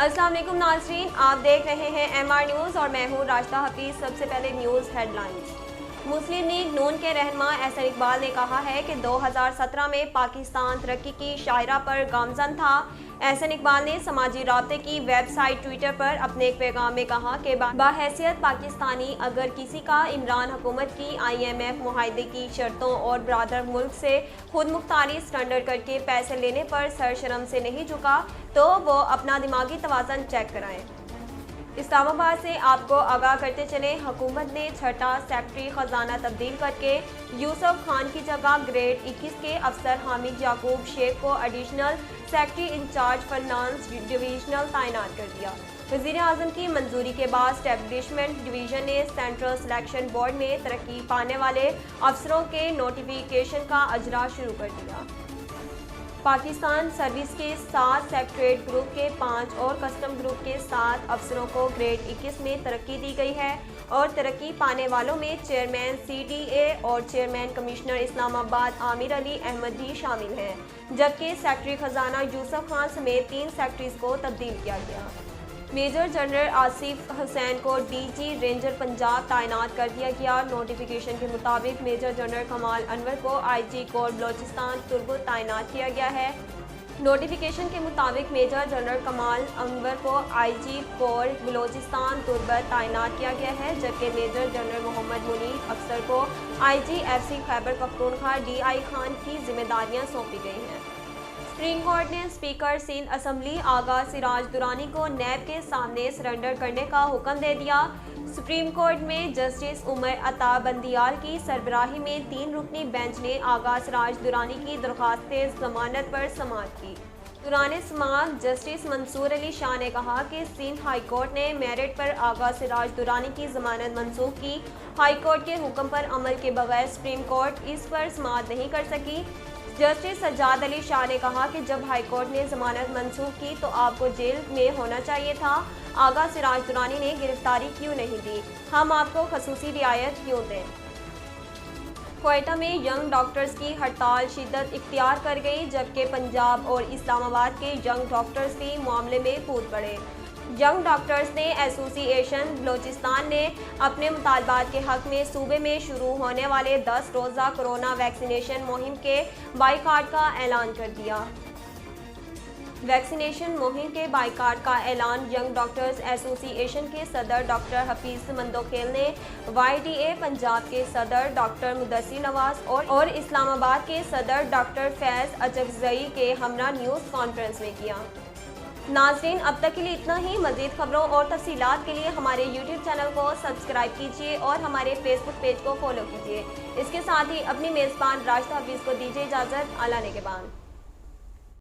अस्सलाम वालेकुम नाज़रीन, आप देख रहे हैं MR न्यूज़ और मैं हूँ राशिदा हफीज़। सबसे पहले न्यूज़ हेडलाइंस। मुस्लिम लीग नून के रहनुमा एहसन इकबाल ने कहा है कि 2017 में पाकिस्तान तरक्की की शायरा पर गामजन था। एहसन इकबाल ने समाजी राब्ते की वेबसाइट ट्विटर पर अपने एक पैगाम में कहा कि बाहैसियत पाकिस्तानी अगर किसी का इमरान हुकूमत की IMF मुआहदे की शर्तों और ब्रादर मुल्क से खुद मुख्तारी सरेंडर करके पैसे लेने पर सरशरम से नहीं झुका तो वो अपना दिमागी तवाज़न चेक कराएं। इस्लामाबाद से आपको आगाह करते चले, हुकूमत ने छठा सेक्रेटरी खजाना तब्दील करके यूसुफ खान की जगह ग्रेड 21 के अफसर हामिद याकूब शेख को additional secretary incharge finance divisional तैनात कर दिया। वज़ीर आज़म की मंजूरी के बाद एस्टैब्लिशमेंट डिवीज़न ने सेंट्रल सिलेक्शन बोर्ड में तरक्की पाने वाले अफसरों के नोटिफिकेशन का अजरा शुरू कर दिया। पाकिस्तान सर्विस के 7 सेक्रेटरीट ग्रुप के 5 और कस्टम ग्रुप के 7 अफसरों को ग्रेड 21 में तरक्की दी गई है और तरक्की पाने वालों में चेयरमैन CDA और चेयरमैन कमिश्नर इस्लामाबाद आमिर अली अहमद भी शामिल हैं, जबकि सेक्रेटरी खजाना यूसुफ खान समेत 3 सेक्रेटरीज को तब्दील किया गया। मेजर जनरल आसिफ हुसैन को DG रेंजर पंजाब तैनात कर दिया गया। नोटिफिकेशन के मुताबिक मेजर जनरल कमाल अनवर को IG कोर बलोचिस्तान तुर्बत तैनात किया गया है। नोटिफिकेशन के मुताबिक मेजर जनरल कमाल अनवर को IG कोर बलोचिस्तान तुर्बत तैनात किया गया है, जबकि मेजर जनरल मोहम्मद मुनीर अफसर को IGFC खैबर पख्तूनख्वा DI खान की जिम्मेदारियां सौंपी गई हैं। सुप्रीम कोर्ट ने स्पीकर सिंध असम्बली आगा सिराज दुरानी को नैब के सामने सरेंडर करने का हुक्म दे दिया। सुप्रीम कोर्ट में जस्टिस उमर अता बंदियाल की सरबराही में 3 रुकनी बेंच ने आगा सिराज दुरानी की दरख्वास्त जमानत पर समाअत की। दौरान समाअत जस्टिस मंसूर अली शाह ने कहा कि सिंध हाई कोर्ट ने मेरिट पर आगा सिराज दुरानी की जमानत मंसूख की। हाई कोर्ट के हुक्म पर अमल के बगैर सुप्रीम कोर्ट इस पर समाअत नहीं कर सकी। जस्टिस सज्जाद अली शाह ने कहा कि जब हाई कोर्ट ने जमानत मंसूख की तो आपको जेल में होना चाहिए था। आगा सिराज दुरानी ने गिरफ्तारी क्यों नहीं दी? हम आपको खसूसी रियायत क्यों दें? क्वेटा में यंग डॉक्टर्स की हड़ताल शिद्दत इख्तियार कर गई, जबकि पंजाब और इस्लामाबाद के यंग डॉक्टर्स भी मामले में कूद पड़े। यंग डॉक्टर्स ने एसोसिएशन बलोचिस्तान ने अपने मुतालबात के हक में सूबे में शुरू होने वाले 10 रोज़ा कोरोना वैक्सीनेशन मुहिम के बाइकाट का ऐलान कर दिया। वैक्सीनेशन मुहिम के बाइकाट का ऐलान यंग डॉक्टर्स एसोसिएशन के सदर डॉक्टर हफीज मंदोखेल ने YDA पंजाब के सदर डॉक्टर मुदस्सिर नवाज और इस्लामाबाद के सदर डॉक्टर फैज़ अचकज़ई के हमरा न्यूज़ कॉन्फ्रेंस में किया। नाज़रीन, अब तक के लिए इतना ही। मज़ीद खबरों और तफसीलात के लिए हमारे YouTube चैनल को सब्सक्राइब कीजिए और हमारे Facebook पेज को फॉलो कीजिए। इसके साथ ही अपनी मेज़बान राशिदा हफीज़ को दीजिए इजाज़त। अल्लाह ने के बाद।